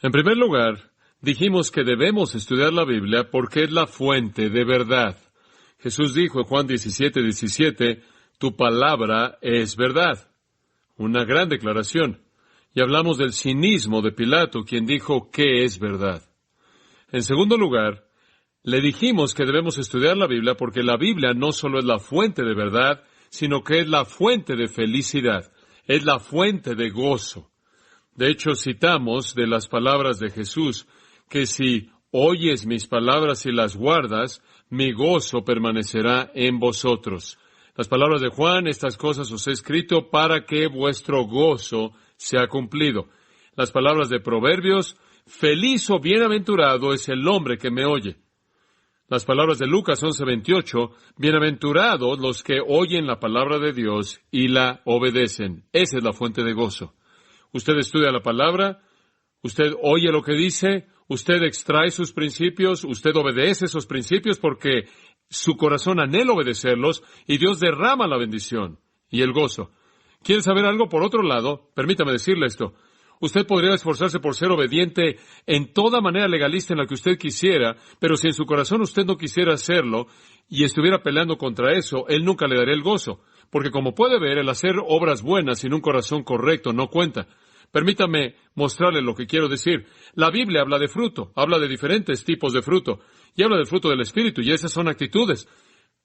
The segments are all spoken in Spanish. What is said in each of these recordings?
En primer lugar, dijimos que debemos estudiar la Biblia porque es la fuente de verdad. Jesús dijo en Juan 17:17, tu palabra es verdad. Una gran declaración. Y hablamos del cinismo de Pilato, quien dijo, ¿qué es verdad? En segundo lugar, le dijimos que debemos estudiar la Biblia porque la Biblia no solo es la fuente de verdad, sino que es la fuente de felicidad, es la fuente de gozo. De hecho, citamos de las palabras de Jesús, que si oyes mis palabras y las guardas, mi gozo permanecerá en vosotros. Las palabras de Juan, estas cosas os he escrito para que vuestro gozo sea cumplido. Las palabras de Proverbios, feliz o bienaventurado es el hombre que me oye. Las palabras de Lucas 11:28, bienaventurados los que oyen la palabra de Dios y la obedecen. Esa es la fuente de gozo. Usted estudia la palabra, usted oye lo que dice, usted extrae sus principios, usted obedece esos principios porque su corazón anhela obedecerlos y Dios derrama la bendición y el gozo. ¿Quiere saber algo? Por otro lado, permítame decirle esto. Usted podría esforzarse por ser obediente en toda manera legalista en la que usted quisiera, pero si en su corazón usted no quisiera hacerlo y estuviera peleando contra eso, Él nunca le daría el gozo. Porque como puede ver, el hacer obras buenas sin un corazón correcto no cuenta. Permítame mostrarle lo que quiero decir. La Biblia habla de fruto, habla de diferentes tipos de fruto, y habla del fruto del Espíritu, y esas son actitudes.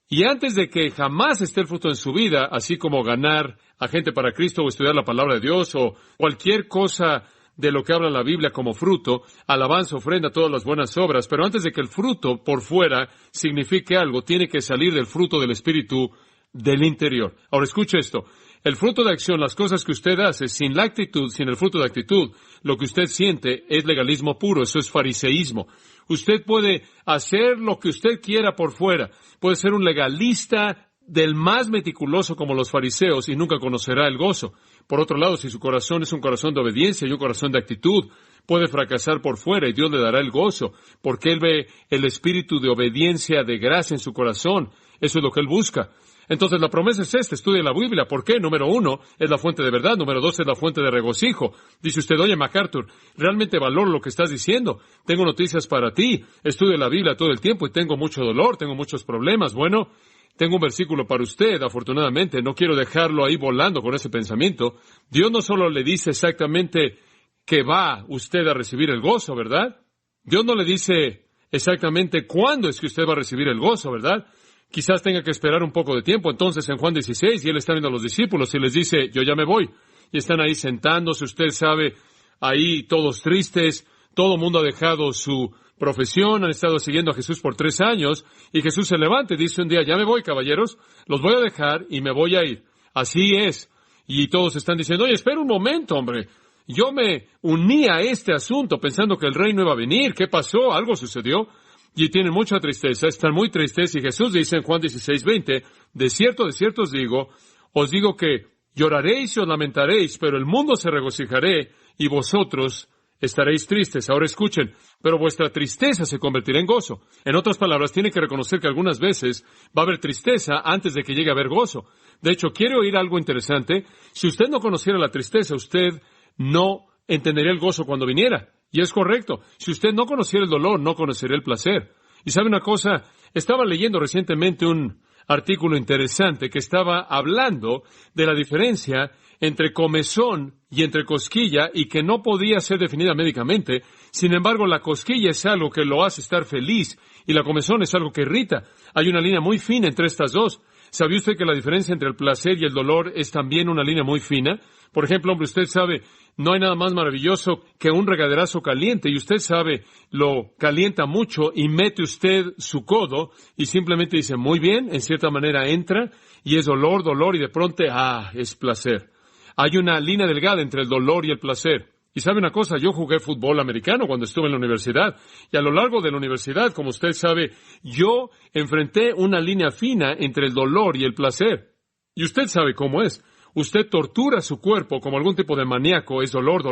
Y antes de que jamás esté el fruto en su vida, así como ganar a gente para Cristo o estudiar la palabra de Dios o cualquier cosa de lo que habla la Biblia como fruto, alabanza, ofrenda, todas las buenas obras, pero antes de que el fruto por fuera signifique algo, tiene que salir del fruto del Espíritu del interior. Ahora escuche esto. El fruto de acción, las cosas que usted hace, sin la actitud, sin el fruto de actitud, lo que usted siente es legalismo puro, eso es fariseísmo. Usted puede hacer lo que usted quiera por fuera, puede ser un legalista del más meticuloso como los fariseos y nunca conocerá el gozo. Por otro lado, si su corazón es un corazón de obediencia y un corazón de actitud, puede fracasar por fuera y Dios le dará el gozo, porque Él ve el espíritu de obediencia, de gracia en su corazón. Eso es lo que Él busca. Entonces la promesa es esta, estudie la Biblia. ¿Por qué? Número 1, es la fuente de verdad. Número 2, es la fuente de regocijo. Dice usted, oye MacArthur, realmente valoro lo que estás diciendo. Tengo noticias para ti. Estudio la Biblia todo el tiempo y tengo mucho dolor, tengo muchos problemas. Bueno, tengo un versículo para usted, afortunadamente. No quiero dejarlo ahí volando con ese pensamiento. Dios no solo le dice exactamente que va usted a recibir el gozo, ¿verdad? Dios no le dice exactamente cuándo es que usted va a recibir el gozo, ¿verdad? Quizás tenga que esperar un poco de tiempo. Entonces, en Juan 16, y Él está viendo a los discípulos y les dice, yo ya me voy. Y están ahí sentándose, usted sabe, ahí todos tristes, todo el mundo ha dejado su profesión, han estado siguiendo a Jesús por 3 años, y Jesús se levanta y dice un día, ya me voy, caballeros, los voy a dejar y me voy a ir. Así es. Y todos están diciendo, oye, espera un momento, hombre. Yo me uní a este asunto pensando que el rey no iba a venir. ¿Qué pasó? ¿Algo sucedió? Y tienen mucha tristeza, están muy tristes, y Jesús dice en Juan 16:20, de cierto os digo que lloraréis y os lamentaréis, pero el mundo se regocijará, y vosotros estaréis tristes. Ahora escuchen, pero vuestra tristeza se convertirá en gozo. En otras palabras, tiene que reconocer que algunas veces va a haber tristeza antes de que llegue a haber gozo. De hecho, ¿quiere oír algo interesante? Si usted no conociera la tristeza, usted no entendería el gozo cuando viniera. Y es correcto. Si usted no conociera el dolor, no conocería el placer. Y sabe una cosa, estaba leyendo recientemente un artículo interesante que estaba hablando de la diferencia entre comezón y entre cosquilla y que no podía ser definida médicamente. Sin embargo, la cosquilla es algo que lo hace estar feliz y la comezón es algo que irrita. Hay una línea muy fina entre estas dos. ¿Sabía usted que la diferencia entre el placer y el dolor es también una línea muy fina? Por ejemplo, hombre, usted sabe, no hay nada más maravilloso que un regaderazo caliente, y usted sabe, lo calienta mucho y mete usted su codo y simplemente dice, muy bien, en cierta manera entra y es dolor, y de pronto, es placer. Hay una línea delgada entre el dolor y el placer. Y sabe una cosa, yo jugué fútbol americano cuando estuve en la universidad, y a lo largo de la universidad, como usted sabe, yo enfrenté una línea fina entre el dolor y el placer. Y usted sabe cómo es. Usted tortura su cuerpo como algún tipo de maníaco, es dolor,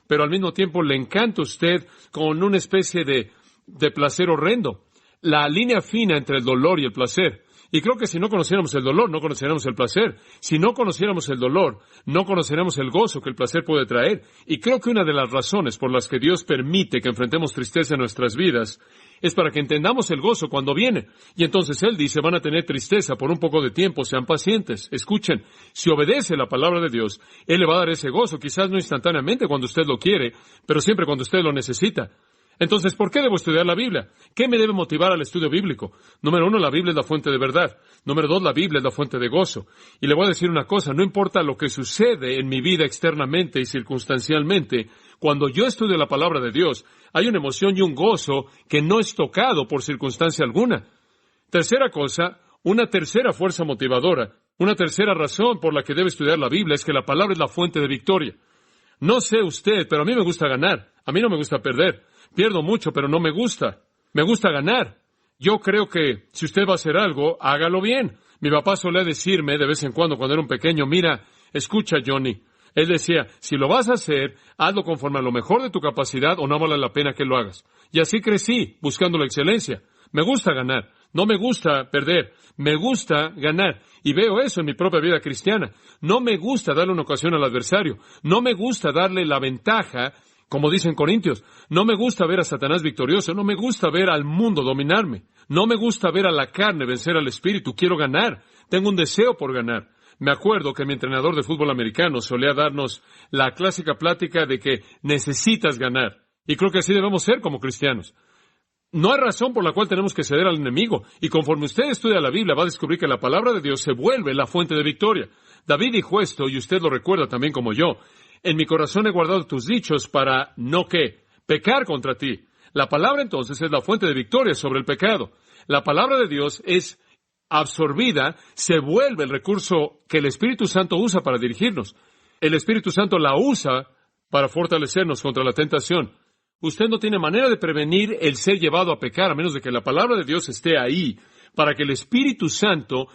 pero al mismo tiempo le encanta a usted con una especie de placer horrendo. La línea fina entre el dolor y el placer. Y creo que si no conociéramos el dolor, no conoceríamos el placer. Si no conociéramos el dolor, no conoceríamos el gozo que el placer puede traer. Y creo que una de las razones por las que Dios permite que enfrentemos tristeza en nuestras vidas es para que entendamos el gozo cuando viene. Y entonces Él dice, van a tener tristeza por un poco de tiempo, sean pacientes. Escuchen, si obedece la palabra de Dios, Él le va a dar ese gozo, quizás no instantáneamente cuando usted lo quiere, pero siempre cuando usted lo necesita. Entonces, ¿por qué debo estudiar la Biblia? ¿Qué me debe motivar al estudio bíblico? Número 1, la Biblia es la fuente de verdad. Número 2, la Biblia es la fuente de gozo. Y le voy a decir una cosa, no importa lo que sucede en mi vida externamente y circunstancialmente, cuando yo estudio la palabra de Dios, hay una emoción y un gozo que no es tocado por circunstancia alguna. Tercera cosa, una tercera fuerza motivadora, una tercera razón por la que debe estudiar la Biblia es que la palabra es la fuente de victoria. No sé usted, pero a mí me gusta ganar. A mí no me gusta perder. Pierdo mucho, pero no me gusta. Me gusta ganar. Yo creo que si usted va a hacer algo, hágalo bien. Mi papá solía decirme de vez en cuando era un pequeño, mira, escucha, Johnny. Él decía, si lo vas a hacer, hazlo conforme a lo mejor de tu capacidad o no vale la pena que lo hagas. Y así crecí, buscando la excelencia. Me gusta ganar. No me gusta perder. Me gusta ganar. Y veo eso en mi propia vida cristiana. No me gusta darle una ocasión al adversario. No me gusta darle la ventaja, como dicen Corintios. No me gusta ver a Satanás victorioso. No me gusta ver al mundo dominarme. No me gusta ver a la carne vencer al espíritu. Quiero ganar. Tengo un deseo por ganar. Me acuerdo que mi entrenador de fútbol americano solía darnos la clásica plática de que necesitas ganar. Y creo que así debemos ser como cristianos. No hay razón por la cual tenemos que ceder al enemigo. Y conforme usted estudia la Biblia, va a descubrir que la palabra de Dios se vuelve la fuente de victoria. David dijo esto, y usted lo recuerda también como yo. En mi corazón he guardado tus dichos para, ¿no qué? Pecar contra ti. La palabra entonces es la fuente de victoria sobre el pecado. La palabra de Dios es absorbida, se vuelve el recurso que el Espíritu Santo usa para dirigirnos. El Espíritu Santo la usa para fortalecernos contra la tentación. Usted no tiene manera de prevenir el ser llevado a pecar a menos de que la palabra de Dios esté ahí para que el Espíritu Santo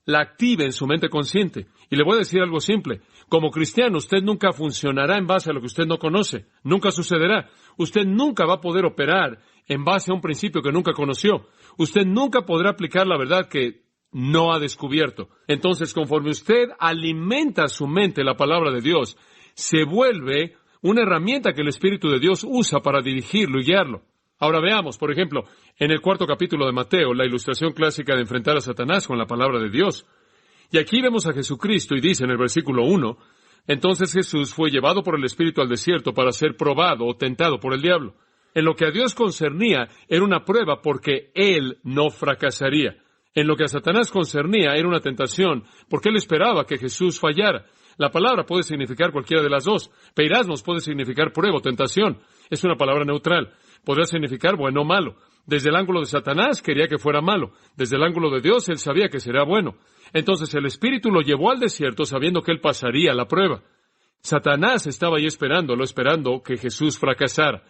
la active en su mente consciente. Y le voy a decir algo simple. Como cristiano, usted nunca funcionará en base a lo que usted no conoce. Nunca sucederá. Usted nunca va a poder operar en base a un principio que nunca conoció. Usted nunca podrá aplicar la verdad que no ha descubierto. Entonces, conforme usted alimenta su mente la palabra de Dios, se vuelve una herramienta que el Espíritu de Dios usa para dirigirlo y guiarlo. Ahora veamos, por ejemplo, en el 4º capítulo de Mateo, la ilustración clásica de enfrentar a Satanás con la palabra de Dios. Y aquí vemos a Jesucristo y dice en el versículo 1, entonces Jesús fue llevado por el Espíritu al desierto para ser probado o tentado por el diablo. En lo que a Dios concernía era una prueba porque Él no fracasaría. En lo que a Satanás concernía era una tentación porque Él esperaba que Jesús fallara. La palabra puede significar cualquiera de las dos. Peirasmos puede significar prueba o tentación. Es una palabra neutral. Podría significar bueno o malo. Desde el ángulo de Satanás quería que fuera malo. Desde el ángulo de Dios él sabía que sería bueno. Entonces el Espíritu lo llevó al desierto sabiendo que él pasaría la prueba. Satanás estaba ahí esperando que Jesús fracasara.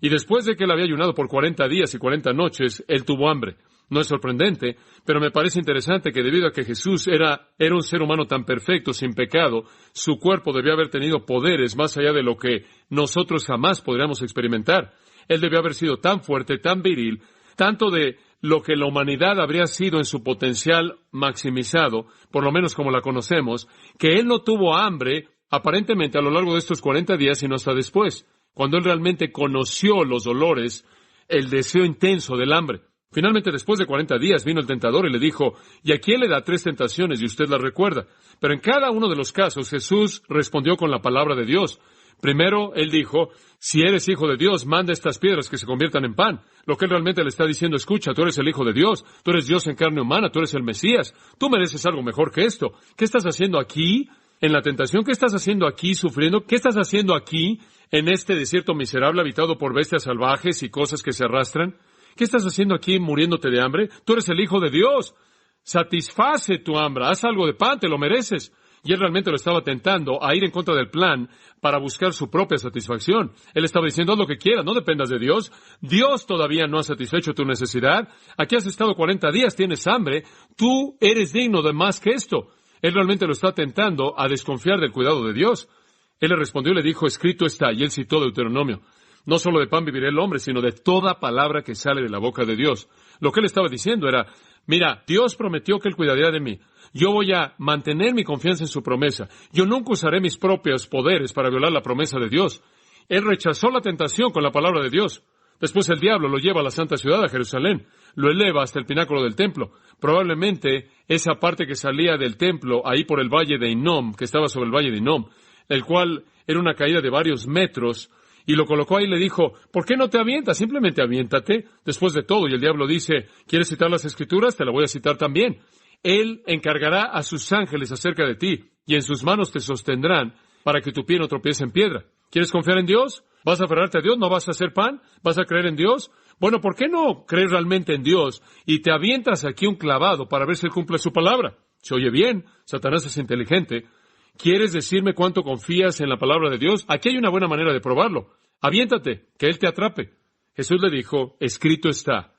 Y después de que él había ayunado por 40 días y 40 noches, él tuvo hambre. No es sorprendente, pero me parece interesante que debido a que Jesús era un ser humano tan perfecto, sin pecado, su cuerpo debió haber tenido poderes más allá de lo que nosotros jamás podríamos experimentar. Él debió haber sido tan fuerte, tan viril, tanto de lo que la humanidad habría sido en su potencial maximizado, por lo menos como la conocemos, que él no tuvo hambre, aparentemente a lo largo de estos 40 días, sino hasta después, cuando él realmente conoció los dolores, el deseo intenso del hambre. Finalmente, después de 40 días, vino el tentador y le dijo, y aquí él le da 3 tentaciones y usted las recuerda. Pero en cada uno de los casos, Jesús respondió con la palabra de Dios. Primero, él dijo, si eres hijo de Dios, manda estas piedras que se conviertan en pan. Lo que él realmente le está diciendo, escucha, tú eres el hijo de Dios, tú eres Dios en carne humana, tú eres el Mesías, tú mereces algo mejor que esto. ¿Qué estás haciendo aquí en la tentación? ¿Qué estás haciendo aquí sufriendo? ¿Qué estás haciendo aquí en este desierto miserable habitado por bestias salvajes y cosas que se arrastran? ¿Qué estás haciendo aquí muriéndote de hambre? Tú eres el Hijo de Dios. Satisface tu hambre. Haz algo de pan, te lo mereces. Y él realmente lo estaba tentando a ir en contra del plan para buscar su propia satisfacción. Él estaba diciendo, haz lo que quieras, no dependas de Dios. Dios todavía no ha satisfecho tu necesidad. Aquí has estado 40 días, tienes hambre. Tú eres digno de más que esto. Él realmente lo está tentando a desconfiar del cuidado de Dios. Él le respondió y le dijo, escrito está, y él citó Deuteronomio. No solo de pan vivirá el hombre, sino de toda palabra que sale de la boca de Dios. Lo que él estaba diciendo era, Mira, Dios prometió que Él cuidaría de mí. Yo voy a mantener mi confianza en su promesa. Yo nunca usaré mis propios poderes para violar la promesa de Dios. Él rechazó la tentación con la palabra de Dios. Después el diablo lo lleva a la santa ciudad, a Jerusalén. Lo eleva hasta el pináculo del templo. Probablemente esa parte que salía del templo, ahí por el valle de Hinnom, que estaba sobre el valle de Hinnom, el cual era una caída de varios metros, y lo colocó ahí y le dijo, ¿por qué no te avientas? Simplemente aviéntate. Después de todo, y el diablo dice, ¿quieres citar las Escrituras? Te la voy a citar también. Él encargará a sus ángeles acerca de ti, y en sus manos te sostendrán para que tu pie no tropiece en piedra. ¿Quieres confiar en Dios? ¿Vas a aferrarte a Dios? ¿No vas a hacer pan? ¿Vas a creer en Dios? Bueno, ¿por qué no crees realmente en Dios y te avientas aquí un clavado para ver si Él cumple su palabra? Se oye bien, Satanás es inteligente. ¿Quieres decirme cuánto confías en la palabra de Dios? Aquí hay una buena manera de probarlo. Aviéntate, que Él te atrape. Jesús le dijo, escrito está,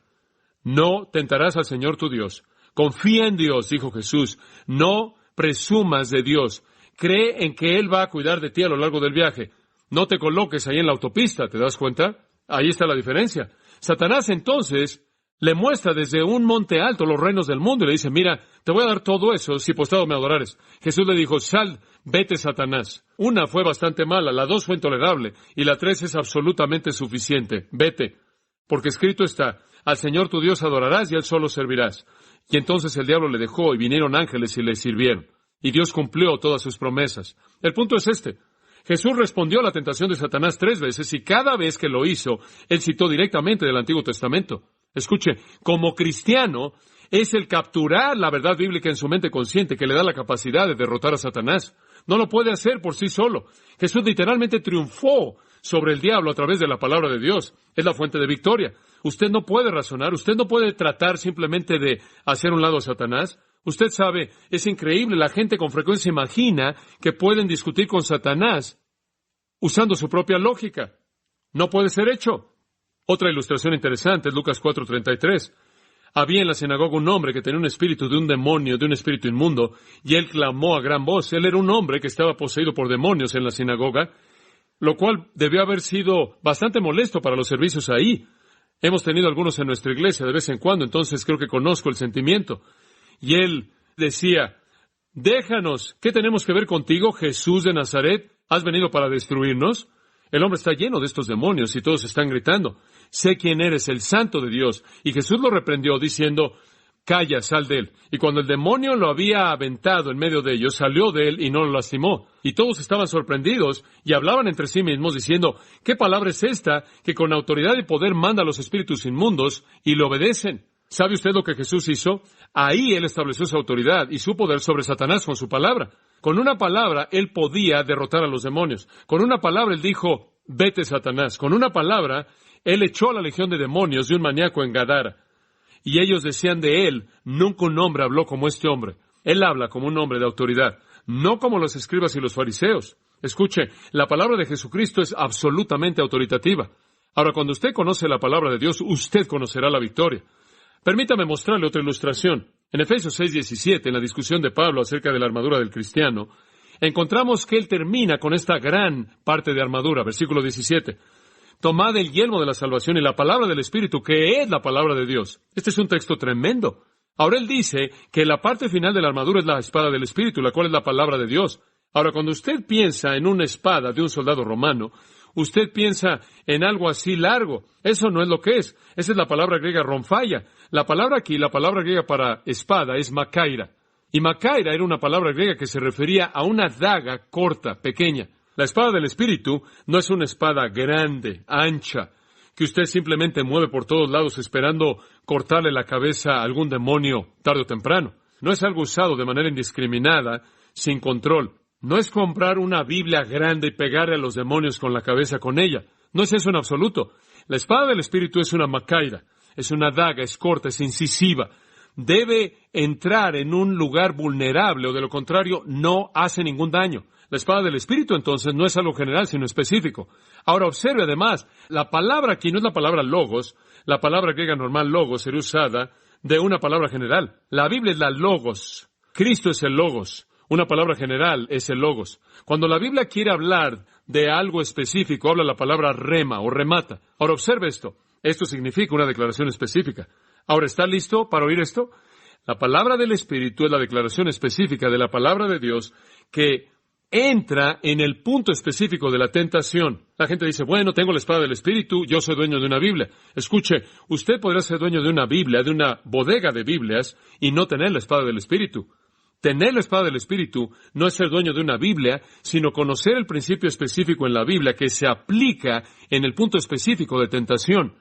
no tentarás al Señor tu Dios. Confía en Dios, dijo Jesús. No presumas de Dios. Cree en que Él va a cuidar de ti a lo largo del viaje. No te coloques ahí en la autopista, ¿te das cuenta? Ahí está la diferencia. Satanás entonces le muestra desde un monte alto los reinos del mundo y le dice, mira, te voy a dar todo eso si postrado me adorares. Jesús le dijo, sal, vete, Satanás. Una fue bastante mala, la dos fue intolerable y la tres es absolutamente suficiente. Vete, porque escrito está, al Señor tu Dios adorarás y a Él solo servirás. Y entonces el diablo le dejó y vinieron ángeles y le sirvieron. Y Dios cumplió todas sus promesas. El punto es este. Jesús respondió a la tentación de Satanás 3 veces y cada vez que lo hizo, Él citó directamente del Antiguo Testamento. Escuche, como cristiano, es el capturar la verdad bíblica en su mente consciente que le da la capacidad de derrotar a Satanás. No lo puede hacer por sí solo. Jesús literalmente triunfó sobre el diablo a través de la palabra de Dios. Es la fuente de victoria. Usted no puede razonar, usted no puede tratar simplemente de hacer un lado a Satanás. Usted sabe, es increíble, la gente con frecuencia imagina que pueden discutir con Satanás usando su propia lógica. No puede ser hecho. Otra ilustración interesante es Lucas 4:33. Había en la sinagoga un hombre que tenía un espíritu de un demonio, de un espíritu inmundo, y él clamó a gran voz. Él era un hombre que estaba poseído por demonios en la sinagoga, lo cual debió haber sido bastante molesto para los servicios ahí. Hemos tenido algunos en nuestra iglesia de vez en cuando, entonces creo que conozco el sentimiento. Y él decía, déjanos, ¿qué tenemos que ver contigo, Jesús de Nazaret? ¿Has venido para destruirnos? El hombre está lleno de estos demonios y todos están gritando, sé quién eres, el Santo de Dios. Y Jesús lo reprendió diciendo, calla, sal de él. Y cuando el demonio lo había aventado en medio de ellos, salió de él y no lo lastimó. Y todos estaban sorprendidos y hablaban entre sí mismos diciendo, ¿qué palabra es esta que con autoridad y poder manda a los espíritus inmundos y le obedecen? ¿Sabe usted lo que Jesús hizo? Ahí Él estableció su autoridad y su poder sobre Satanás con su palabra. Con una palabra Él podía derrotar a los demonios. Con una palabra Él dijo, vete, Satanás. Con una palabra Él echó a la legión de demonios de un maníaco en Gadara. Y ellos decían de Él, nunca un hombre habló como este hombre. Él habla como un hombre de autoridad, no como los escribas y los fariseos. Escuche, la palabra de Jesucristo es absolutamente autoritativa. Ahora, cuando usted conoce la palabra de Dios, usted conocerá la victoria. Permítame mostrarle otra ilustración. En Efesios 6:17, en la discusión de Pablo acerca de la armadura del cristiano, encontramos que él termina con esta gran parte de armadura, versículo 17. Tomad el yelmo de la salvación y la palabra del Espíritu, que es la palabra de Dios. Este es un texto tremendo. Ahora él dice que la parte final de la armadura es la espada del Espíritu, la cual es la palabra de Dios. Ahora, cuando usted piensa en una espada de un soldado romano, usted piensa en algo así largo. Eso no es lo que es. Esa es la palabra griega ronfaya. La palabra aquí, la palabra griega para espada, es makaira. Y makaira era una palabra griega que se refería a una daga corta, pequeña. La espada del Espíritu no es una espada grande, ancha, que usted simplemente mueve por todos lados esperando cortarle la cabeza a algún demonio tarde o temprano. No es algo usado de manera indiscriminada, sin control. No es comprar una Biblia grande y pegarle a los demonios con la cabeza con ella. No es eso en absoluto. La espada del Espíritu es una makaira, es una daga, es corta, es incisiva. Debe entrar en un lugar vulnerable o de lo contrario no hace ningún daño. La espada del Espíritu, entonces, no es algo general, sino específico. Ahora, observe además, la palabra aquí no es la palabra logos. La palabra griega normal, logos, será usada de una palabra general. La Biblia es la logos. Cristo es el logos. Una palabra general es el logos. Cuando la Biblia quiere hablar de algo específico, habla la palabra rema o remata. Ahora, observe esto. Esto significa una declaración específica. Ahora, ¿está listo para oír esto? La palabra del Espíritu es la declaración específica de la palabra de Dios que entra en el punto específico de la tentación. La gente dice, bueno, tengo la espada del Espíritu, yo soy dueño de una Biblia. Escuche, usted podrá ser dueño de una Biblia, de una bodega de Biblias, y no tener la espada del Espíritu. Tener la espada del Espíritu no es ser dueño de una Biblia, sino conocer el principio específico en la Biblia que se aplica en el punto específico de tentación.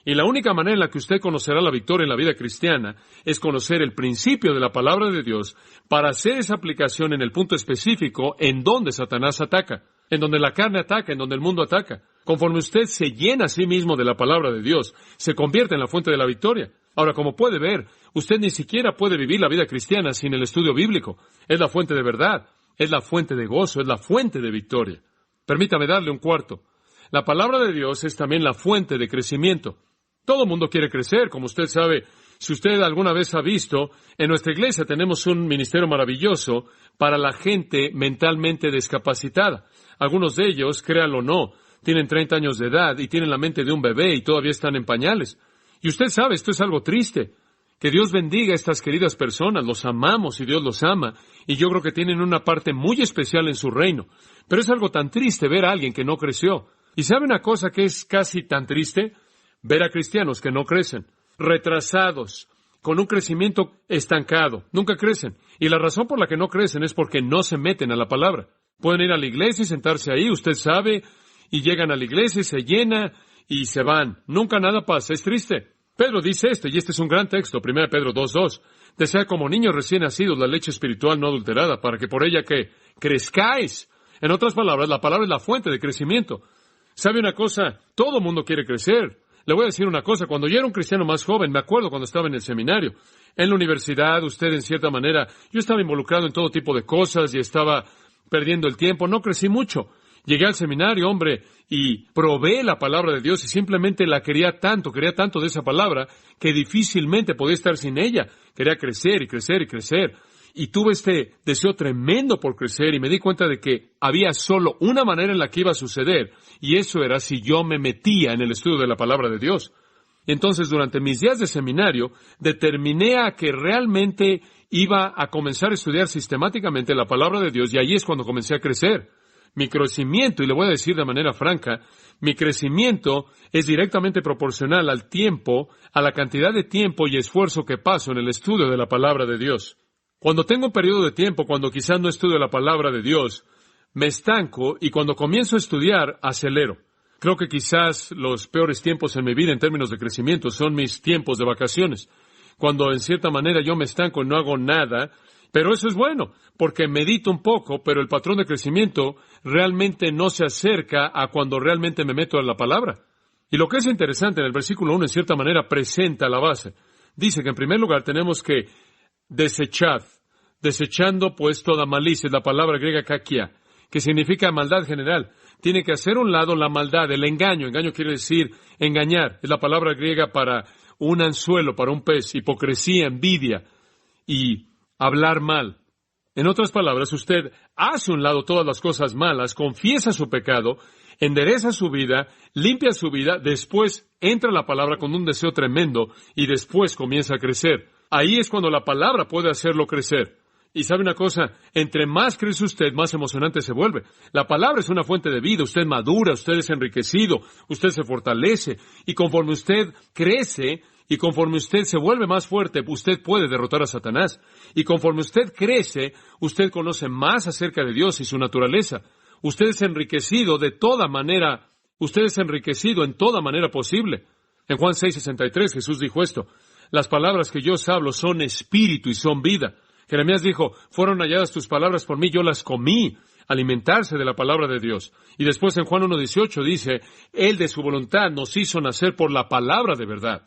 Y la única manera en la que usted conocerá la victoria en la vida cristiana es conocer el principio de la palabra de Dios para hacer esa aplicación en el punto específico en donde Satanás ataca, en donde la carne ataca, en donde el mundo ataca. Conforme usted se llena a sí mismo de la palabra de Dios, se convierte en la fuente de la victoria. Ahora, como puede ver, usted ni siquiera puede vivir la vida cristiana sin el estudio bíblico. Es la fuente de verdad, es la fuente de gozo, es la fuente de victoria. Permítame darle un cuarto. La palabra de Dios es también la fuente de crecimiento. Todo el mundo quiere crecer, como usted sabe. Si usted alguna vez ha visto, en nuestra iglesia tenemos un ministerio maravilloso para la gente mentalmente discapacitada. Algunos de ellos, créanlo o no, tienen 30 años de edad y tienen la mente de un bebé y todavía están en pañales. Y usted sabe, esto es algo triste. Que Dios bendiga a estas queridas personas, los amamos y Dios los ama, y yo creo que tienen una parte muy especial en su reino. Pero es algo tan triste ver a alguien que no creció. ¿Y sabe una cosa que es casi tan triste? Ver a cristianos que no crecen, retrasados, con un crecimiento estancado, nunca crecen. Y la razón por la que no crecen es porque no se meten a la palabra. Pueden ir a la iglesia y sentarse ahí, usted sabe, y llegan a la iglesia y se llena y se van. Nunca nada pasa, es triste. Pedro dice esto, y este es un gran texto, 1 Pedro 2:2. Desea como niños recién nacidos la leche espiritual no adulterada, para que por ella que crezcáis. En otras palabras, la palabra es la fuente de crecimiento. ¿Sabe una cosa? Todo el mundo quiere crecer. Le voy a decir una cosa, cuando yo era un cristiano más joven, me acuerdo cuando estaba en el seminario, en la universidad, usted en cierta manera, yo estaba involucrado en todo tipo de cosas y estaba perdiendo el tiempo, no crecí mucho. Llegué al seminario, hombre, y probé la palabra de Dios y simplemente la quería tanto de esa palabra, que difícilmente podía estar sin ella. Quería crecer y crecer y crecer. Y tuve este deseo tremendo por crecer y me di cuenta de que había solo una manera en la que iba a suceder, y eso era si yo me metía en el estudio de la palabra de Dios. Entonces, durante mis días de seminario, determiné a que realmente iba a comenzar a estudiar sistemáticamente la palabra de Dios, y ahí es cuando comencé a crecer. Mi crecimiento, y le voy a decir de manera franca, mi crecimiento es directamente proporcional al tiempo, a la cantidad de tiempo y esfuerzo que paso en el estudio de la palabra de Dios. Cuando tengo un periodo de tiempo, cuando quizás no estudio la palabra de Dios, me estanco, y cuando comienzo a estudiar, acelero. Creo que quizás los peores tiempos en mi vida en términos de crecimiento son mis tiempos de vacaciones, cuando en cierta manera yo me estanco y no hago nada, pero eso es bueno, porque medito un poco, pero el patrón de crecimiento realmente no se acerca a cuando realmente me meto en la palabra. Y lo que es interesante, en el versículo 1, en cierta manera, presenta la base. Dice que en primer lugar tenemos que desechad, desechando pues toda malicia, es la palabra griega kakia, que significa maldad general. Tiene que hacer a un lado la maldad, el engaño. Engaño quiere decir engañar. Es la palabra griega para un anzuelo, para un pez, hipocresía, envidia y hablar mal. En otras palabras, usted hace a un lado todas las cosas malas, confiesa su pecado, endereza su vida, limpia su vida, después entra la palabra con un deseo tremendo y después comienza a crecer. Ahí es cuando la palabra puede hacerlo crecer. Y sabe una cosa, entre más crece usted, más emocionante se vuelve. La palabra es una fuente de vida, usted madura, usted es enriquecido, usted se fortalece, y conforme usted crece, y conforme usted se vuelve más fuerte, usted puede derrotar a Satanás. Y conforme usted crece, usted conoce más acerca de Dios y su naturaleza. Usted es enriquecido de toda manera, usted es enriquecido en toda manera posible. En Juan 6:63 Jesús dijo esto: las palabras que yo os hablo son espíritu y son vida. Jeremías dijo, fueron halladas tus palabras por mí, yo las comí. Alimentarse de la palabra de Dios. Y después en Juan 1:18 dice, Él de su voluntad nos hizo nacer por la palabra de verdad.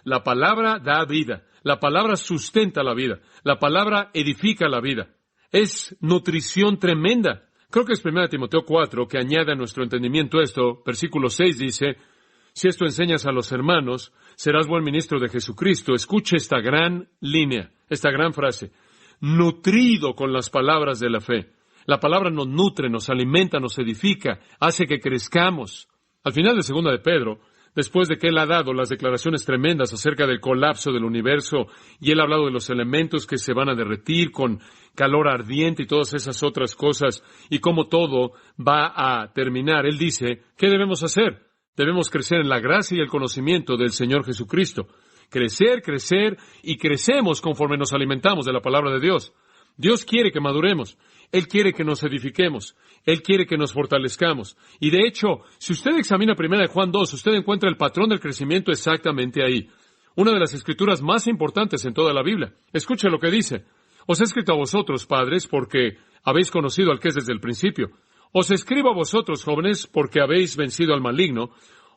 La palabra da vida. La palabra sustenta la vida. La palabra edifica la vida. Es nutrición tremenda. Creo que es 1 Timoteo 4 que añade a nuestro entendimiento esto. Versículo 6 dice, si esto enseñas a los hermanos, serás buen ministro de Jesucristo. Escuche esta gran línea, esta gran frase. Nutrido con las palabras de la fe. La palabra nos nutre, nos alimenta, nos edifica, hace que crezcamos. Al final de 2 de Pedro, Después de que Él ha dado las declaraciones tremendas acerca del colapso del universo, y Él ha hablado de los elementos que se van a derretir con calor ardiente y todas esas otras cosas, y cómo todo va a terminar, Él dice, ¿qué debemos hacer? Debemos crecer en la gracia y el conocimiento del Señor Jesucristo. Crecer, crecer, y crecemos conforme nos alimentamos de la palabra de Dios. Dios quiere que maduremos. Él quiere que nos edifiquemos. Él quiere que nos fortalezcamos. Y de hecho, si usted examina 1 Juan 2, usted encuentra el patrón del crecimiento exactamente ahí. Una de las escrituras más importantes en toda la Biblia. Escuche lo que dice. Os he escrito a vosotros, padres, porque habéis conocido al que es desde el principio. Os escribo a vosotros, jóvenes, porque habéis vencido al maligno.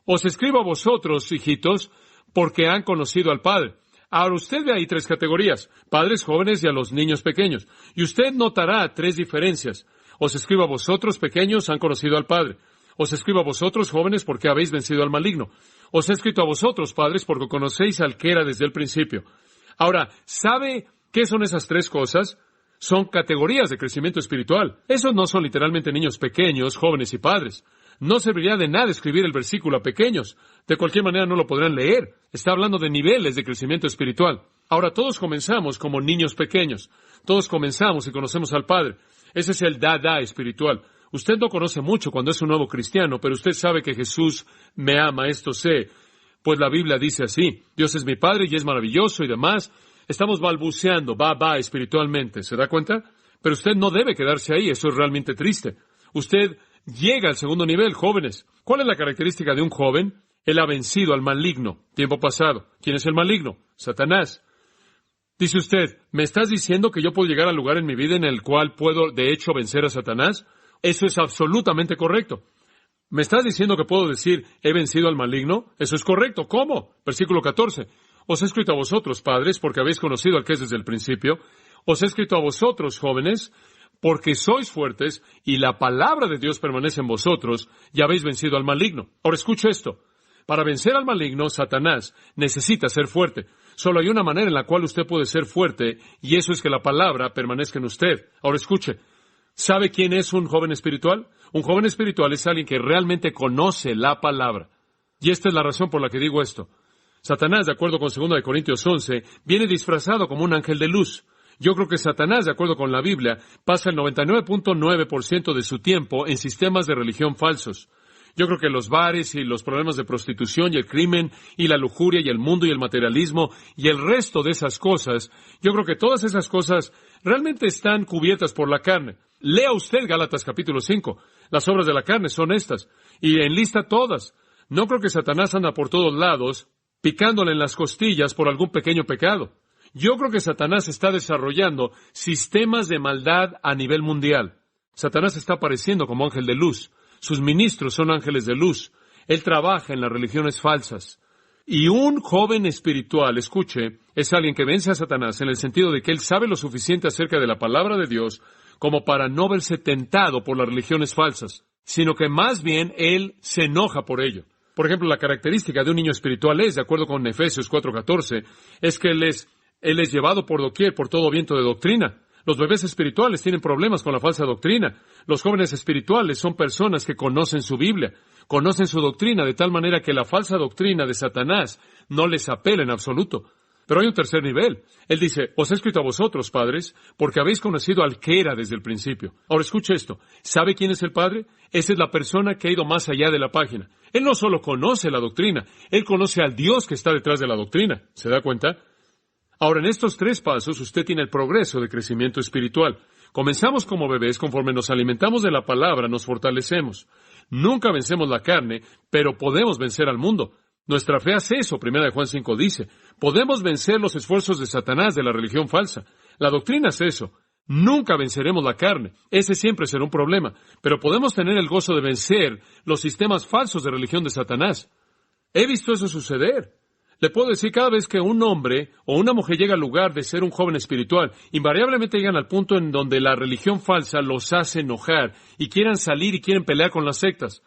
Os escribo a vosotros, hijitos, porque han conocido al Padre. Ahora usted ve ahí tres categorías, padres, jóvenes y a los niños pequeños. Y usted notará tres diferencias. Os escribo a vosotros, pequeños, han conocido al Padre. Os escribo a vosotros, jóvenes, porque habéis vencido al maligno. Os he escrito a vosotros, padres, porque conocéis al que era desde el principio. Ahora, ¿sabe qué son esas tres cosas? Son categorías de crecimiento espiritual. Esos no son literalmente niños pequeños, jóvenes y padres. No serviría de nada escribir el versículo a pequeños. De cualquier manera no lo podrán leer. Está hablando de niveles de crecimiento espiritual. Ahora, todos comenzamos como niños pequeños. Todos comenzamos y conocemos al Padre. Ese es el da espiritual. Usted no conoce mucho cuando es un nuevo cristiano, pero usted sabe que Jesús me ama, esto sé. Pues la Biblia dice así. Dios es mi Padre y es maravilloso y demás. Estamos balbuceando, espiritualmente. ¿Se da cuenta? Pero usted no debe quedarse ahí. Eso es realmente triste. Usted llega al segundo nivel, jóvenes. ¿Cuál es la característica de un joven? Él ha vencido al maligno. Tiempo pasado. ¿Quién es el maligno? Satanás. Dice usted, ¿me estás diciendo que yo puedo llegar al lugar en mi vida en el cual puedo, de hecho, vencer a Satanás? Eso es absolutamente correcto. ¿Me estás diciendo que puedo decir, he vencido al maligno? Eso es correcto. ¿Cómo? Versículo 14. Os he escrito a vosotros, padres, porque habéis conocido al que es desde el principio. Os he escrito a vosotros, jóvenes, porque sois fuertes y la palabra de Dios permanece en vosotros y habéis vencido al maligno. Ahora escuche esto. Para vencer al maligno, Satanás necesita ser fuerte. Solo hay una manera en la cual usted puede ser fuerte y eso es que la palabra permanezca en usted. Ahora escuche. ¿Sabe quién es un joven espiritual? Un joven espiritual es alguien que realmente conoce la palabra. Y esta es la razón por la que digo esto. Satanás, de acuerdo con 2 Corintios 11, viene disfrazado como un ángel de luz. Yo creo que Satanás, de acuerdo con la Biblia, pasa el 99.9% de su tiempo en sistemas de religión falsos. Yo creo que los bares y los problemas de prostitución y el crimen y la lujuria y el mundo y el materialismo y el resto de esas cosas, yo creo que todas esas cosas realmente están cubiertas por la carne. Lea usted Gálatas capítulo 5. Las obras de la carne son estas. Y enlista todas. No creo que Satanás anda por todos lados picándole en las costillas por algún pequeño pecado. Yo creo que Satanás está desarrollando sistemas de maldad a nivel mundial. Satanás está apareciendo como ángel de luz. Sus ministros son ángeles de luz. Él trabaja en las religiones falsas. Y un joven espiritual, escuche, es alguien que vence a Satanás en el sentido de que él sabe lo suficiente acerca de la palabra de Dios como para no verse tentado por las religiones falsas, sino que más bien él se enoja por ello. Por ejemplo, la característica de un niño espiritual es, de acuerdo con Efesios 4:14, es que él es llevado por doquier por todo viento de doctrina. Los bebés espirituales tienen problemas con la falsa doctrina. Los jóvenes espirituales son personas que conocen su Biblia, conocen su doctrina, de tal manera que la falsa doctrina de Satanás no les apela en absoluto. Pero hay un tercer nivel. Él dice, os he escrito a vosotros, padres, porque habéis conocido al que era desde el principio. Ahora escuche esto. ¿Sabe quién es el Padre? Esa es la persona que ha ido más allá de la página. Él no solo conoce la doctrina, él conoce al Dios que está detrás de la doctrina. ¿Se da cuenta? Ahora, en estos tres pasos, usted tiene el progreso de crecimiento espiritual. Comenzamos como bebés, conforme nos alimentamos de la palabra, nos fortalecemos. Nunca vencemos la carne, pero podemos vencer al mundo. Nuestra fe hace eso, 1 Juan 5 dice. Podemos vencer los esfuerzos de Satanás, de la religión falsa. La doctrina es eso. Nunca venceremos la carne. Ese siempre será un problema. Pero podemos tener el gozo de vencer los sistemas falsos de religión de Satanás. He visto eso suceder. Le puedo decir, cada vez que un hombre o una mujer llega al lugar de ser un joven espiritual, invariablemente llegan al punto en donde la religión falsa los hace enojar y quieran salir y quieren pelear con las sectas.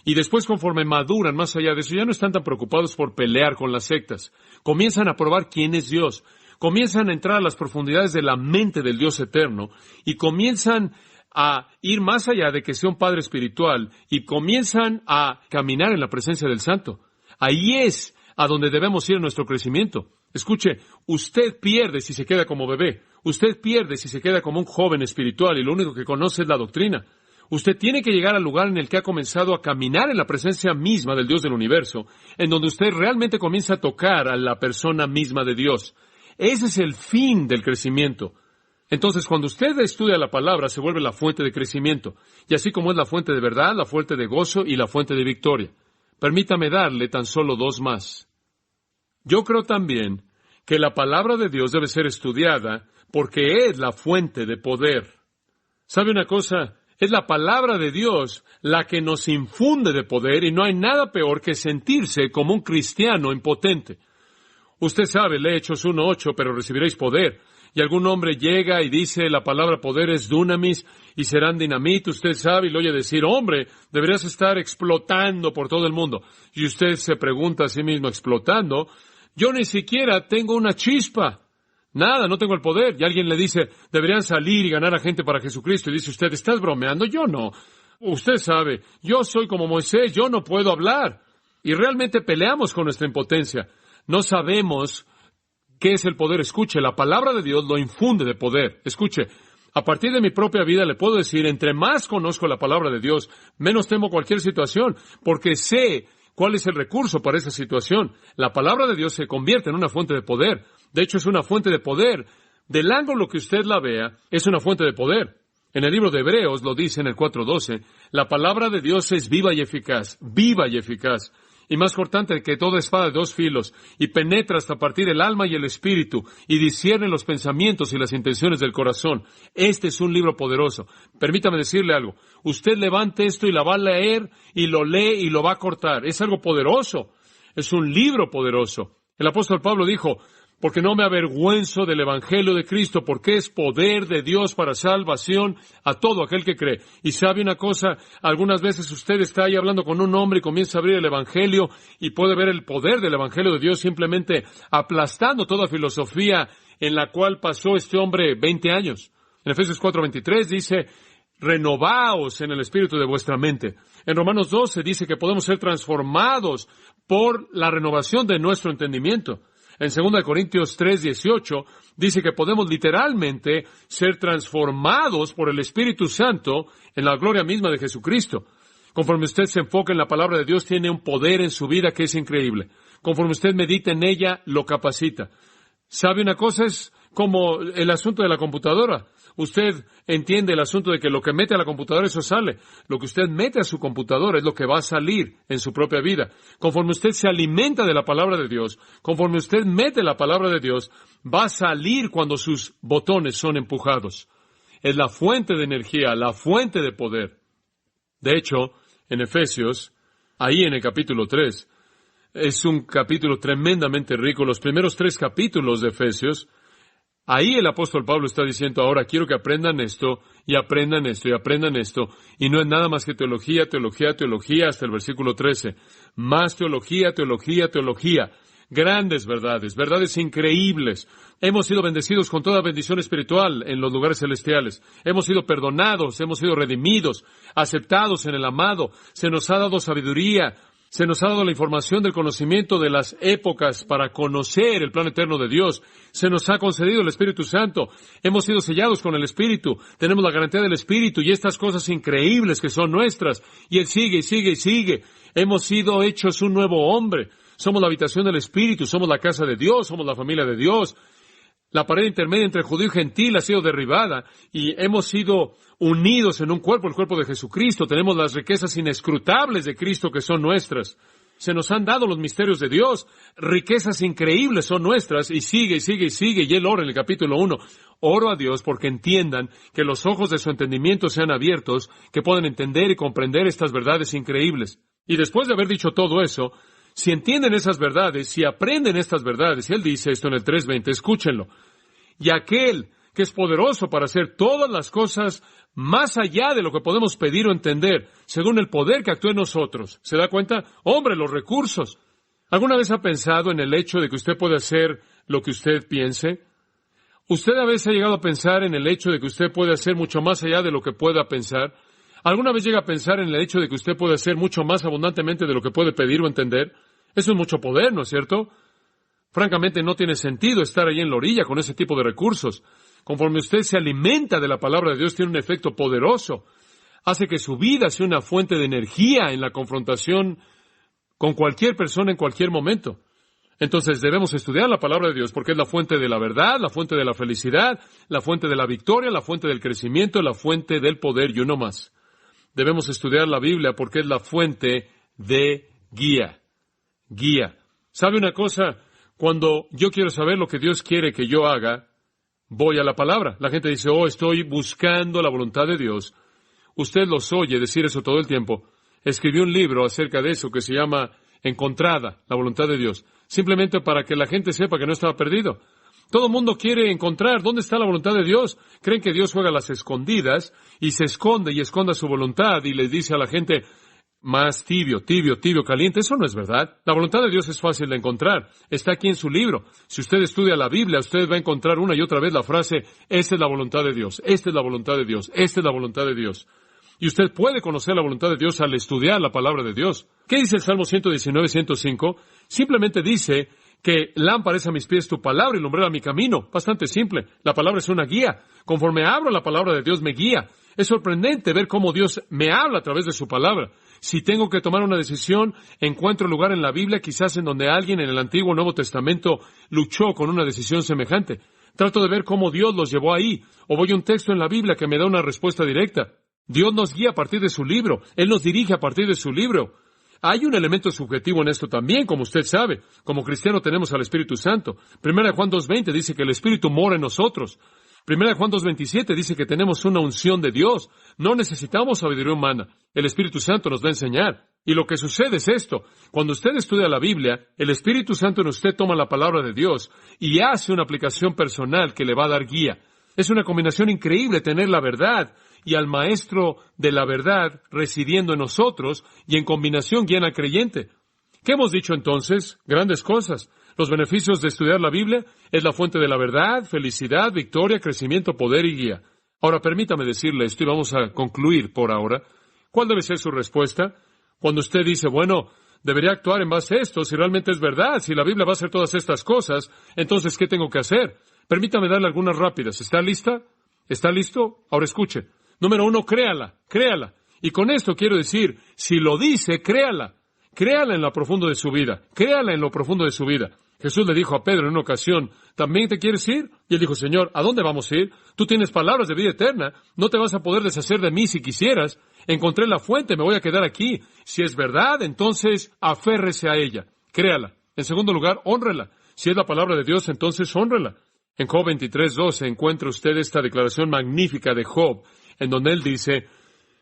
Y después, conforme maduran más allá de eso, ya no están tan preocupados por pelear con las sectas. Comienzan a probar quién es Dios. Comienzan a entrar a las profundidades de la mente del Dios eterno y comienzan a ir más allá de que sea un padre espiritual y comienzan a caminar en la presencia del Santo. Ahí es a donde debemos ir en nuestro crecimiento. Escuche, usted pierde si se queda como bebé. Usted pierde si se queda como un joven espiritual y lo único que conoce es la doctrina. Usted tiene que llegar al lugar en el que ha comenzado a caminar en la presencia misma del Dios del universo, en donde usted realmente comienza a tocar a la persona misma de Dios. Ese es el fin del crecimiento. Entonces, cuando usted estudia la palabra, se vuelve la fuente de crecimiento, y así como es la fuente de verdad, la fuente de gozo y la fuente de victoria. Permítame darle tan solo dos más. Yo creo también que la palabra de Dios debe ser estudiada porque es la fuente de poder. ¿Sabe una cosa? Es la palabra de Dios la que nos infunde de poder y no hay nada peor que sentirse como un cristiano impotente. Usted sabe, lee Hechos 1:8, pero recibiréis poder. Y algún hombre llega y dice, la palabra poder es dunamis y serán dinamita. Usted sabe y lo oye decir, hombre, deberías estar explotando por todo el mundo. Y usted se pregunta a sí mismo, explotando, yo ni siquiera tengo una chispa. Nada, no tengo el poder. Y alguien le dice, deberían salir y ganar a gente para Jesucristo. Y dice usted, ¿estás bromeando? Yo no. Usted sabe, yo soy como Moisés, yo no puedo hablar. Y realmente peleamos con nuestra impotencia. No sabemos qué es el poder. Escuche, la palabra de Dios lo infunde de poder. Escuche, a partir de mi propia vida le puedo decir, entre más conozco la palabra de Dios, menos temo cualquier situación, porque sé cuál es el recurso para esa situación. La palabra de Dios se convierte en una fuente de poder. De hecho, es una fuente de poder. Del ángulo que usted la vea, es una fuente de poder. En el libro de Hebreos lo dice en el 4:12, la palabra de Dios es viva y eficaz, y más cortante que toda espada de dos filos, y penetra hasta partir el alma y el espíritu, y discierne los pensamientos y las intenciones del corazón. Este es un libro poderoso. Permítame decirle algo. Usted levante esto y la va a leer, y lo lee y lo va a cortar. Es algo poderoso. Es un libro poderoso. El apóstol Pablo dijo, porque no me avergüenzo del Evangelio de Cristo, porque es poder de Dios para salvación a todo aquel que cree. Y sabe una cosa, algunas veces usted está ahí hablando con un hombre y comienza a abrir el Evangelio y puede ver el poder del Evangelio de Dios simplemente aplastando toda filosofía en la cual pasó este hombre 20 años. En Efesios 4:23 dice, renovaos en el espíritu de vuestra mente. En Romanos 12 dice que podemos ser transformados por la renovación de nuestro entendimiento. En 2 Corintios 3:18 dice que podemos literalmente ser transformados por el Espíritu Santo en la gloria misma de Jesucristo. Conforme usted se enfoca en la palabra de Dios, tiene un poder en su vida que es increíble. Conforme usted medita en ella, lo capacita. ¿Sabe una cosa? Es como el asunto de la computadora. Usted entiende el asunto de que lo que mete a la computadora, eso sale. Lo que usted mete a su computadora es lo que va a salir en su propia vida. Conforme usted se alimenta de la palabra de Dios, conforme usted mete la palabra de Dios, va a salir cuando sus botones son empujados. Es la fuente de energía, la fuente de poder. De hecho, en Efesios, ahí en el capítulo 3, es un capítulo tremendamente rico. Los primeros 3 capítulos de Efesios, ahí el apóstol Pablo está diciendo, ahora quiero que aprendan esto, y aprendan esto, y aprendan esto. Y no es nada más que teología, teología, teología, hasta el versículo 13. Más teología, teología, teología. Grandes verdades, verdades increíbles. Hemos sido bendecidos con toda bendición espiritual en los lugares celestiales. Hemos sido perdonados, hemos sido redimidos, aceptados en el amado. Se nos ha dado sabiduría. Se nos ha dado la información del conocimiento de las épocas para conocer el plan eterno de Dios. Se nos ha concedido el Espíritu Santo. Hemos sido sellados con el Espíritu. Tenemos la garantía del Espíritu y estas cosas increíbles que son nuestras. Y Él sigue y sigue y sigue. Hemos sido hechos un nuevo hombre. Somos la habitación del Espíritu. Somos la casa de Dios. Somos la familia de Dios. La pared intermedia entre judío y gentil ha sido derribada y hemos sido unidos en un cuerpo, el cuerpo de Jesucristo. Tenemos las riquezas inescrutables de Cristo que son nuestras. Se nos han dado los misterios de Dios. Riquezas increíbles son nuestras y sigue y sigue y sigue. Y él ora en el capítulo 1. Oro a Dios porque entiendan que los ojos de su entendimiento sean abiertos, que puedan entender y comprender estas verdades increíbles. Y después de haber dicho todo eso, si entienden esas verdades, si aprenden estas verdades, y él dice esto en el 3:20, escúchenlo. Y aquel que es poderoso para hacer todas las cosas más allá de lo que podemos pedir o entender, según el poder que actúa en nosotros. ¿Se da cuenta? Hombre, los recursos. ¿Alguna vez ha pensado en el hecho de que usted puede hacer lo que usted piense? ¿Usted a veces ha llegado a pensar en el hecho de que usted puede hacer mucho más allá de lo que pueda pensar? ¿Alguna vez llega a pensar en el hecho de que usted puede hacer mucho más abundantemente de lo que puede pedir o entender? Eso es mucho poder, ¿no es cierto? Francamente, no tiene sentido estar ahí en la orilla con ese tipo de recursos. Conforme usted se alimenta de la palabra de Dios, tiene un efecto poderoso. Hace que su vida sea una fuente de energía en la confrontación con cualquier persona en cualquier momento. Entonces debemos estudiar la palabra de Dios porque es la fuente de la verdad, la fuente de la felicidad, la fuente de la victoria, la fuente del crecimiento, la fuente del poder y uno más. Debemos estudiar la Biblia porque es la fuente de guía. Guía. ¿Sabe una cosa? Cuando yo quiero saber lo que Dios quiere que yo haga, voy a la palabra. La gente dice, estoy buscando la voluntad de Dios. Usted los oye decir eso todo el tiempo. Escribió un libro acerca de eso que se llama Encontrada, la voluntad de Dios. Simplemente para que la gente sepa que no estaba perdido. Todo el mundo quiere encontrar dónde está la voluntad de Dios. Creen que Dios juega a las escondidas y se esconde y esconda su voluntad y les dice a la gente, más tibio, caliente. Eso no es verdad. La voluntad de Dios es fácil de encontrar. Está aquí en su libro. Si usted estudia la Biblia, usted va a encontrar una y otra vez la frase, esta es la voluntad de Dios, esta es la voluntad de Dios, esta es la voluntad de Dios. Y usted puede conocer la voluntad de Dios al estudiar la palabra de Dios. ¿Qué dice el Salmo 119, 105? Simplemente dice que lámpara es a mis pies tu palabra y lumbrera mi camino. Bastante simple. La palabra es una guía. Conforme abro la palabra de Dios me guía. Es sorprendente ver cómo Dios me habla a través de su palabra. Si tengo que tomar una decisión, encuentro lugar en la Biblia, quizás en donde alguien en el Antiguo o Nuevo Testamento luchó con una decisión semejante. Trato de ver cómo Dios los llevó ahí. O voy a un texto en la Biblia que me da una respuesta directa. Dios nos guía a partir de su libro. Él nos dirige a partir de su libro. Hay un elemento subjetivo en esto también, como usted sabe. Como cristiano tenemos al Espíritu Santo. 1 Juan 2:20 dice que el Espíritu mora en nosotros. 1 Juan 2:27 dice que tenemos una unción de Dios. No necesitamos sabiduría humana. El Espíritu Santo nos va a enseñar. Y lo que sucede es esto. Cuando usted estudia la Biblia, el Espíritu Santo en usted toma la palabra de Dios y hace una aplicación personal que le va a dar guía. Es una combinación increíble tener la verdad y al maestro de la verdad residiendo en nosotros y en combinación guían al creyente. ¿Qué hemos dicho entonces? Grandes cosas. Los beneficios de estudiar la Biblia es la fuente de la verdad, felicidad, victoria, crecimiento, poder y guía. Ahora permítame decirle esto y vamos a concluir por ahora. ¿Cuál debe ser su respuesta? Cuando usted dice, debería actuar en base a esto, si realmente es verdad, si la Biblia va a hacer todas estas cosas, entonces, ¿qué tengo que hacer? Permítame darle algunas rápidas. ¿Está lista? ¿Está listo? Ahora escuche. Número 1, créala. Y con esto quiero decir, si lo dice, créala. Créala en lo profundo de su vida. Créala en lo profundo de su vida. Jesús le dijo a Pedro en una ocasión, ¿también te quieres ir? Y él dijo, Señor, ¿a dónde vamos a ir? Tú tienes palabras de vida eterna. No te vas a poder deshacer de mí si quisieras. Encontré la fuente, me voy a quedar aquí. Si es verdad, entonces aférrese a ella. Créala. En segundo lugar, hónrela. Si es la palabra de Dios, entonces hónrela. En Job 23:12 encuentra usted esta declaración magnífica de Job, en donde él dice,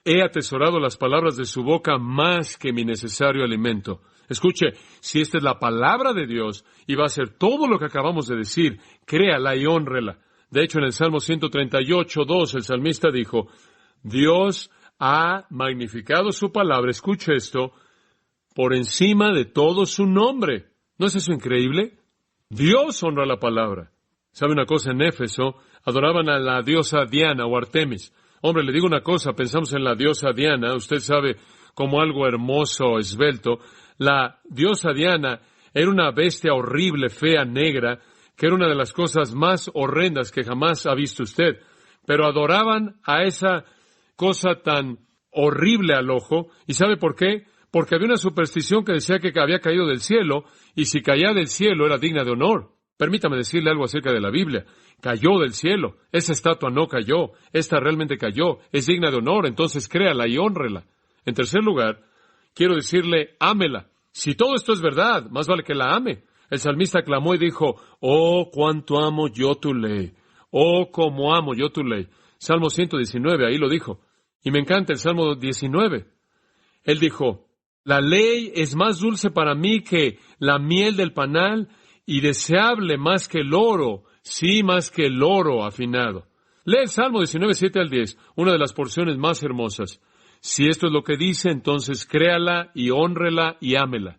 he atesorado las palabras de su boca más que mi necesario alimento. Escuche, si esta es la palabra de Dios y va a ser todo lo que acabamos de decir, créala y hónrela. De hecho, en el Salmo 138:2, el salmista dijo, Dios ha magnificado su palabra, escuche esto, por encima de todo su nombre. ¿No es eso increíble? Dios honra la palabra. ¿Sabe una cosa? En Éfeso adoraban a la diosa Diana o Artemis. Hombre, le digo una cosa, pensamos en la diosa Diana, usted sabe, como algo hermoso, esbelto. La diosa Diana era una bestia horrible, fea, negra, que era una de las cosas más horrendas que jamás ha visto usted. Pero adoraban a esa cosa tan horrible al ojo. ¿Y sabe por qué? Porque había una superstición que decía que había caído del cielo, y si caía del cielo era digna de honor. Permítame decirle algo acerca de la Biblia. Cayó del cielo. Esa estatua no cayó. Esta realmente cayó. Es digna de honor. Entonces créala y hónrela. En tercer lugar, quiero decirle, ámela. Si todo esto es verdad, más vale que la ame. El salmista clamó y dijo, oh, cuánto amo yo tu ley. Oh, cómo amo yo tu ley. Salmo 119, ahí lo dijo. Y me encanta el Salmo 19. Él dijo, la ley es más dulce para mí que la miel del panal, y deseable más que el oro, sí, más que el oro afinado. Lee el Salmo 19, 7-10, una de las porciones más hermosas. Si esto es lo que dice, entonces créala y hónrela y ámela.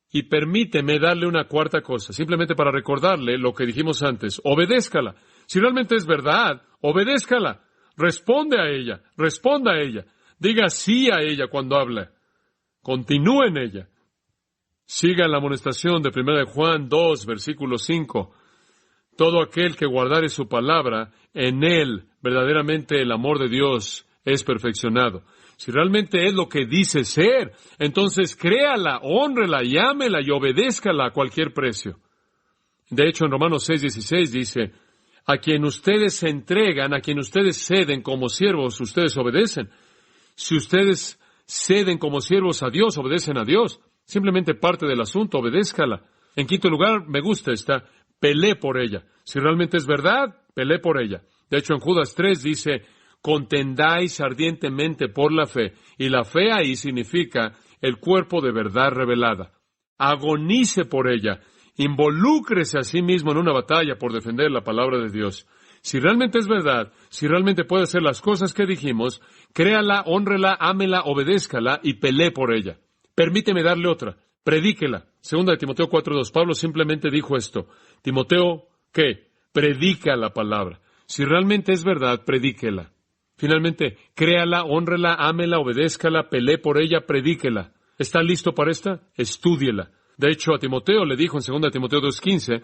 Y permíteme darle una cuarta cosa, simplemente para recordarle lo que dijimos antes. Obedézcala. Si realmente es verdad, obedézcala. Responda a ella. Diga sí a ella cuando habla. Continúe en ella. Siga la amonestación de 1 de Juan 2, versículo 5. Todo aquel que guardare su palabra, en él verdaderamente el amor de Dios es perfeccionado. Si realmente es lo que dice ser, entonces créala, hónrela y ámela y obedézcala a cualquier precio. De hecho, en Romanos 6:16 dice, a quien ustedes se entregan, a quien ustedes ceden como siervos, ustedes obedecen. Si ustedes ceden como siervos a Dios, obedecen a Dios. Simplemente parte del asunto, obedézcala. En quinto lugar, me gusta esta, pelee por ella. Si realmente es verdad, pelee por ella. De hecho, en Judas 3 dice, contendáis ardientemente por la fe. Y la fe ahí significa el cuerpo de verdad revelada. Agonice por ella. Involúcrese a sí mismo en una batalla por defender la palabra de Dios. Si realmente es verdad, si realmente puede hacer las cosas que dijimos, créala, hónrela, ámela, obedézcala y pelee por ella. Permíteme darle otra. Predíquela. Segunda de Timoteo 4:2. Pablo simplemente dijo esto. Timoteo, ¿qué? Predica la palabra. Si realmente es verdad, predíquela. Finalmente, créala, hónrela, ámela, obedézcala, pelee por ella, predíquela. ¿Está listo para esta? Estúdiela. De hecho, a Timoteo le dijo en 2 de Timoteo 2:15,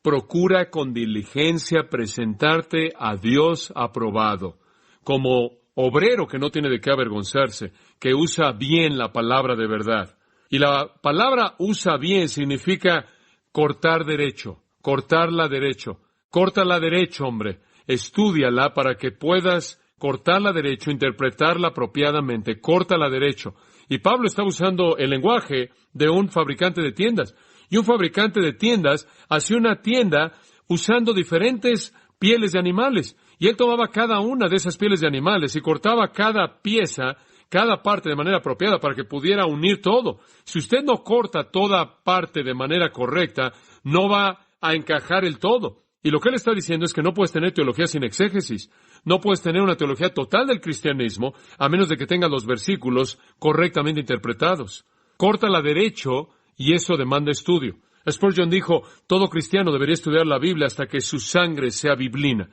procura con diligencia presentarte a Dios aprobado, como obrero que no tiene de qué avergonzarse, que usa bien la palabra de verdad. Y la palabra usa bien significa cortar derecho, cortarla derecho. Córtala derecho, hombre. Estúdiala para que puedas cortarla derecho, interpretarla apropiadamente. Córtala derecho. Y Pablo está usando el lenguaje de un fabricante de tiendas. Y un fabricante de tiendas hacía una tienda usando diferentes pieles de animales. Y él tomaba cada una de esas pieles de animales y cortaba cada pieza, cada parte de manera apropiada para que pudiera unir todo. Si usted no corta toda parte de manera correcta, no va a encajar el todo. Y lo que él está diciendo es que no puedes tener teología sin exégesis. No puedes tener una teología total del cristianismo a menos de que tengas los versículos correctamente interpretados. Córtala derecho y eso demanda estudio. Spurgeon dijo, todo cristiano debería estudiar la Biblia hasta que su sangre sea biblina.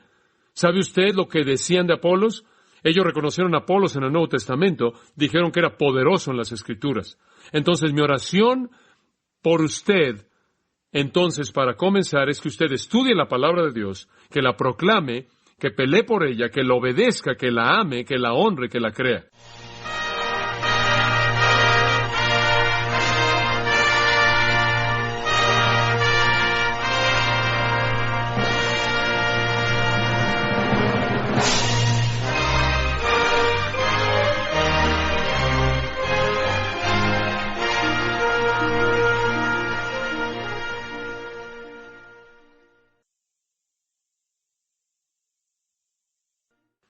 ¿Sabe usted lo que decían de Apolos? Ellos reconocieron a Apolos en el Nuevo Testamento, dijeron que era poderoso en las Escrituras. Entonces, mi oración por usted, entonces, para comenzar, es que usted estudie la palabra de Dios, que la proclame, que pelee por ella, que la obedezca, que la ame, que la honre, que la crea.